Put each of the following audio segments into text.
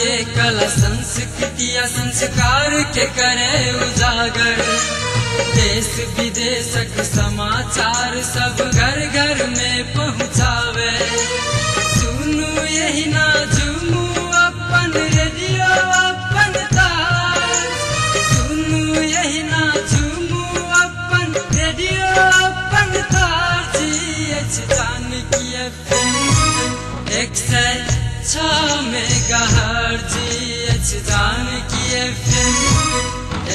के कला संस्कृति या संस्कार के करे उजागर। देश विदेशक समाचार सब घर घर में पहुँचावे। सुनू यही ना झूमू अपन रेडियो अपन तार। सुनू यही ना झूमू अपन रेडियो अपन तार। GH Janaki FM 106 megahertz. GH Janaki FM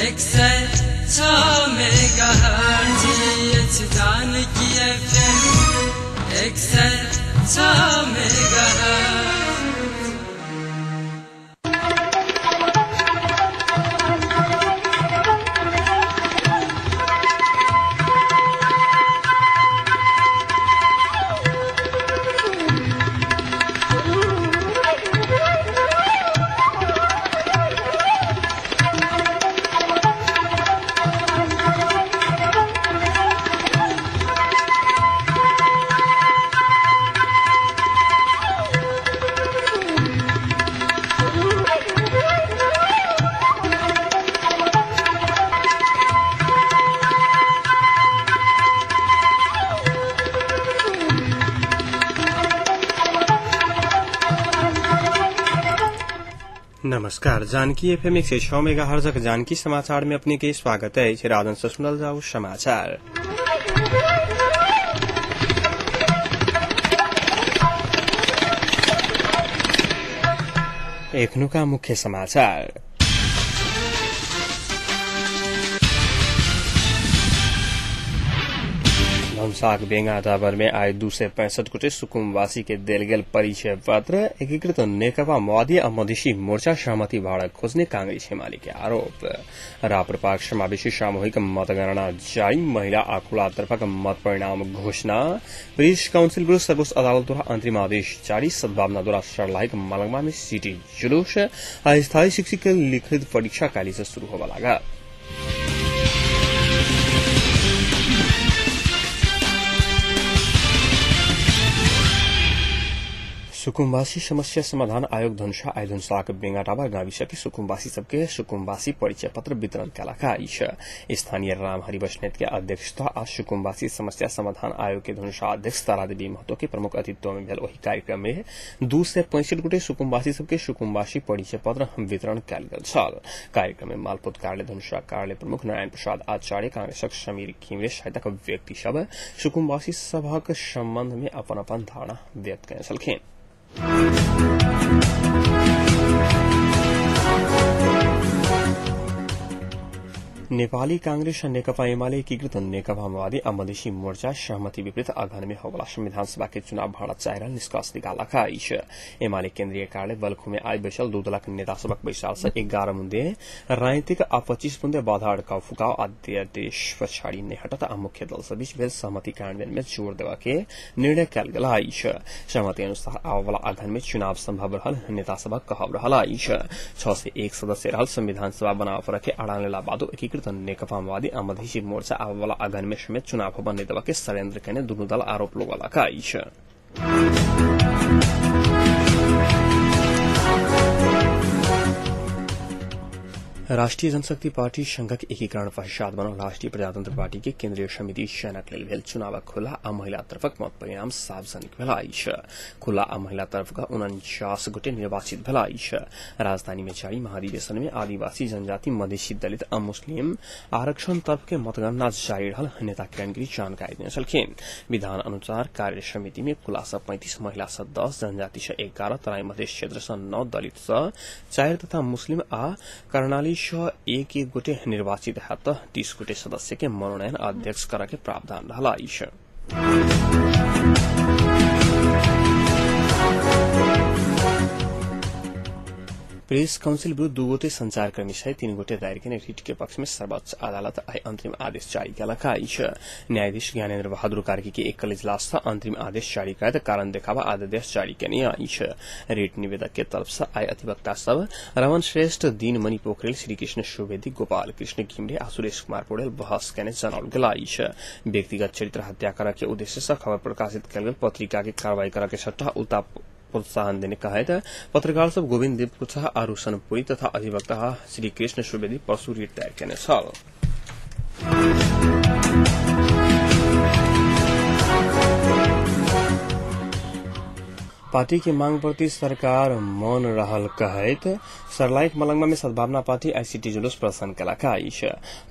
106 megahertz. GH Janaki FM 106 megahertz. नमस्कार। जानकी FM 106 मेगाहर्ट्ज जानकी समाचार में अपने के स्वागत है। राजन से सुनल जाओ समाचार। एखनु का मुख्य समाचार। धनसाक बेंगा टावर में आए 265 गोटे सुकुमवासी के देल गेल परिचय पत्र। एकीकृत नेकपा माओवादी और मधेसी मोर्चा सहमति भाड़ा खोजने कांग्रेस एमाले के आरोप। राप्रपा समावेशी सामूहिक मतगणना जारी। महिला आकुला तर्फक मत परिणाम घोषणा। प्रेस काउंसिल विरूद्ध सर्वोच्च अदालत द्वारा अंतरिम आदेश जारी। सद्भावना द्वारा सर्लाहिक मलंगमा में सिटी जुलूस। अस्थायी शिक्षक के लिखित परीक्षा काली से शुरू होगा लगा। सुकुमवासी समस्या समाधान आयोग धनुषा आय धनुषाक बेंगाटावा गाविस के सुकुमवासी सबके सुकुमवासी परिचय पत्र वितरण कलाका आइछ। स्थानीय रामहरि बस्नेत के अध्यक्षता आ सुकुमवासी समस्या समाधान आयोग के धनुषा अध्यक्ष तारादेवी महतो के प्रमुख अतिथित्व में भेल ओही कार्यक्रम में 265 गोटे सुकुमवासी सबके सुकुमवासी परिचय पत्र वितरण कयल गेल छल। कार्यक्रम में मालपोत कार्यालय धनुषा कार्यालय प्रमुख नारायण प्रसाद आचार्य, कांग्रेसक समीर खिमरे सहितक व्यक्ति सब सुकुमवासी सभक सम्बन्ध में अपन अपन धारणा व्यक्त कयने छलखिन। नेपाली कांग्रेस और नेकपा एमाले एकीकृत नेकपा माओवादी और मधेसी मोर्चा सहमति विपरीत आघान में होगला संविधान सभा के चुनाव भाड़ा चाहेर निष्कर्ष निकालका आइछ। एमाले केन्द्रीय कार्यालय बल्खु में आज बैसल 2 दलक नेता सबक बैसाल से 11 मुद्दे राजनीतिक आ 25 मुद्दे बाधा अड़काव फुकाव अध्यादेश पछाड़ी नहीं हटत आ मुख्य दल से बीच भेल सहमति कार्यान्वयन में जोर देवा के निर्णय कयल गेल आइछ। सहमति अनुसार आवला आघान में चुनाव संभव रहल नेता सबक कहब रहल आइछ। 6 से 1 सदस्य रहल संविधान सभा बनाव पर रखे अड़ानेला बादो एकीकृत नेकपा माओवादी और मधेसी मोर्चा आवला आघान में समेत चुनाव हो बनने देवा के षड्यंत्र करने दोनों दल आरोप लगौला का आइछ। राष्ट्रीय जनशक्ति पार्टी संघक एकीकरण पश्चात बनल राष्ट्रीय प्रजातंत्र पार्टी के केन्द्रीय समिति चयनक लेल भेल चुनावक खुला आ महिला तरफक मत परिणाम सार्वजनिक भेल आइछ। खुला आ महिला तरफक 49 गोटे निर्वाचित भेल आइछ। राजधानी में जारी महाधिवेशन में आदिवासी जनजाति मधेसी दलित आ मुस्लिम आरक्षण तरफ के मतगणना जारी रहल नेता किरण गिरी जानकारी देने छलखिन। विधान अनुसार कार्य समिति में खुला से 35, महिला से 10, जनजाति से 11, तराई मधेश क्षेत्र से 9, दलित से 4 तथा मुस्लिम आ कर्णाली एक गोटे निर्वाचित है तो 30 गोटे सदस्य के मनोनयन अध्यक्ष करा के प्रावधान रहला आइछ। प्रेस काउंसिल विरूद्ध 2 गोटे संचारकर्मी सहित 3 गोटे दायर के रिट के पक्ष में सर्वोच्च अदालत आई अंतरिम आदेश जारी कयलका आइछ। न्यायाधीश ज्ञानेन्द्र बहादुर कार्की के एकल इजलास अंतरिम आदेश जारी करत कारण देखावा आदेश जारी करने आइछ। रिट निवेदक के तरफ से आई अधिवक्ता सब रमन श्रेष्ठ, दीनमणि पोखरेल, श्रीकृष्ण सुवेदी, गोपाल कृष्ण घिमरे आ सुरेश कुमार पौडेल बहस करने जनाओल गेल आइछ। व्यक्तिगत चरित्र हत्या करा के उद्देश्य से खबर प्रकाशित कयल गेल पत्रिका के कार्रवाई करा के सट्टा प्रोत्साहन देने कहेत पत्रकार सब गोविन्द देवकोटा आरू सनपुरी तथा अधिवक्ता श्री कृष्ण सुवेदी परसु रिट तय केने छल। पार्टी की मांग प्रति सरकार मौन रहल कहत सर्लाइक मलंगमा में सद्भावना पार्टी आईसीटी जुलूस प्रदर्शन केलाका आइस।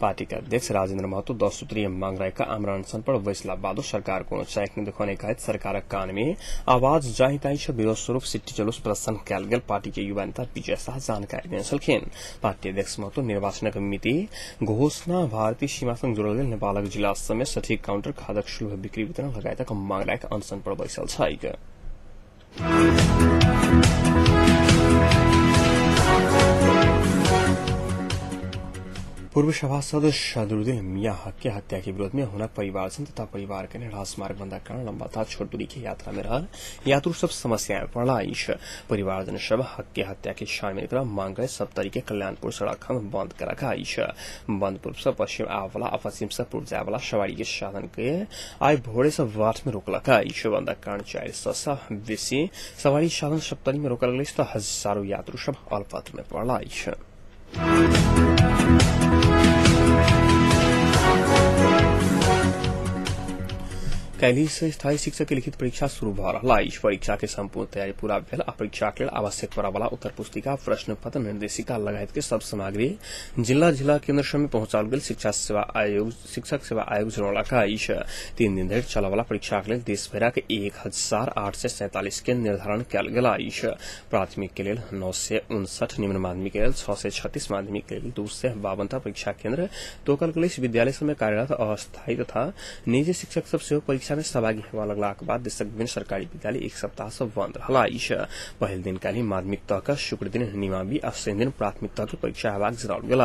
पार्टी के अध्यक्ष राजेन्द्र महतो 10 सूत्रीय मांग रहेका आमरण अनशन पर बैसला बाद सरकार को चायक दिखाने कहत सरकार कान में आवाज जाहिताई विरोध स्वरूप सिटी जुलूस प्रदर्शन कैल गेल पार्टी के युवा नेता विजय शाह जानकारी देने छलखिन। पार्टी अध्यक्ष महतो निर्वाचन मिति घोषणा भारतीय सीमा संग जोड़ल गेल नेपालक जिला समेत सठिक काउंटर खादक शुल्क बिक्री वितरण लगायतक मांग रहेका अनशन पर बैसल छ। पूर्व सभासद शाहदुद्दीन मियां हक हत्या के विरोध में हुनक परिवार तथा परिवार के राजमार्ग बंद कारण लंबा था छोट दूरी की यात्रा में रह यात्रु सब समस्याएं पड़ाइश। परिवारजन सब हक हत्या के शामिल कर मांग रहे 70 के कल्याणपुर सड़क खंड बंद कर रखाइश। बंद पूर्व से पश्चिम आवाला और पश्चिम से पूर्व जाए वाला सवारी के साधन के आय भोरे से वाट में रोक रखाइश। बंद कारण 400 बेसी सवारी साधन 70 में रोकल गई तो हजारों यात्रु सब अल्पत्र में पड़ाइश। कैली से स्थायी शिक्षक के लिखित परीक्षा शुरू भ रहा। इस परीक्षा के संपूर्ण तैयारी पूरा भेल आ परीक्षा के लिए आवश्यक पड़ा वाला उत्तर पुस्तिका प्रश्न पत्र निर्देशिका लगायत के सब सामग्री जिला केंद्र सब में पहुंचाल गेल शिक्षक सेवा आयोग जनौला का। 3 दिन धरि चला वाला परीक्षा के लिए देश भर के 1847 के निर्धारण किया गया। प्राथमिक के लिए 959, निम्न माध्यमिक के लिए 636, माध्यमिक के लिए 252 परीक्षा केंद्र तोकल गई। विद्यालय में कार्यरत अस्थायी तथा निजी शिक्षक सब परीक्षा में सहभागी होगा लगला के बाद देशक विभिन्न सरकारी विद्यालय एक सप्ताह से बंद रहा। पहल दिन काली माध्यमिक तह का शुक्र दिन निमावी और शनि दिन प्राथमिक तह की परीक्षा हेबाक जनाओल गेल।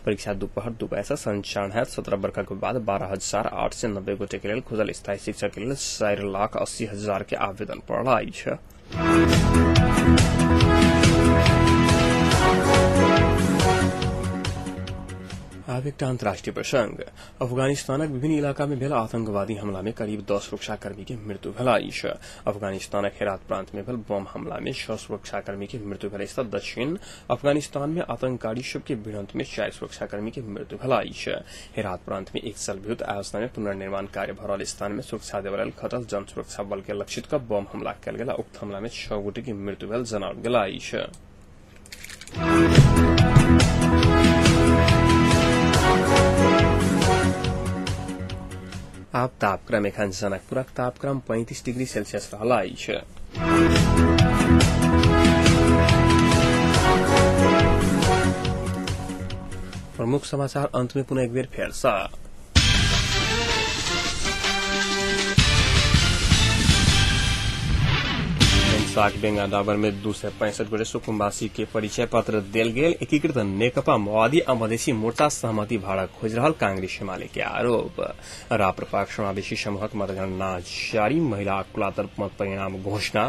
परीक्षा दोपहर 2 बजे से संचालन 17 वर्ष के बाद 12,890 गोटे के लिए खुजल स्थायी शिक्षक के लिए 4,80,000 के आवेदन पड़ा। अब एक अंतर्राष्ट्रीय प्रसंग। अफगानिस्तानक विभिन्न इलाका में भेल आतंकवादी हमला में करीब 10 सुरक्षाकर्मी के मृत्यु भेल। अफगानिस्तानक हेरात प्रांत में भेल बम हमला में 6 सुरक्षाकर्मी के मृत्यु भेल। दक्षिण अफगानिस्तान में आतंकवादी सब के भिड़ंत में 4 सुरक्षाकर्मी के मृत्यु भेल। हेरात प्रांत में एक जलविद्युत आयोजना में पुनर्निर्माण कार्य भरल स्थान में सुरक्षा देवल खटल जन सुरक्षा बल के लक्षित का बम हमला कल गेल। उक्त हमला में 6 गोटे की मृत्यु भेल जनाओल गेल। अब तापक्रम एखन जनकपुरक तापक्रम 35 डिग्री सेल्सियस रहला। प्रमुख समाचार अंत में पुनः एक बेर फेर सा। बेंगा डाबर में 265 गोटे सुकुम्बासी के परिचय पत्र देल गेल। एकीकृत नेकपा माओवादी आ मधेसी मोर्चा सहमति भाड़ा खोज रहल कांग्रेस हिमालय के आरोप। राप्रपा समावेशी समूहक मतगणना जारी। महिला कुलातर मत परिणाम घोषणा।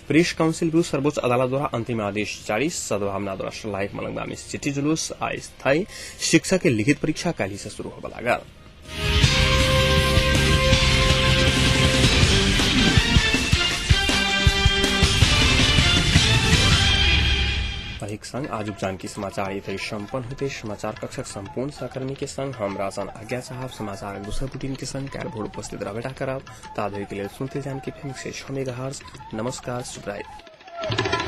प्रेस काउंसिल विरूद्ध सर्वोच्च अदालत द्वारा अंतिम आदेश जारी। सद्भावना द्वारा सलाहिक मलंगवा में सिटी जुलूस। अस्थायी शिक्षा के लिखित परीक्षा काल्हि से शुरू होबे लागल। एक संग आज जानकी समाचार ये संपन्न होते। समाचार कक्षक संपूर्ण सहकर्मी के संग हम राजन आज्ञा साहब समाचार दूसरा बुलेटिन के संग कैरभोर उपस्थित रह बेटा करब ताधर के लिए सुनते जानकी फेम से 6 मेगाहर्ट्ज। नमस्कार, शुभ रात्रि।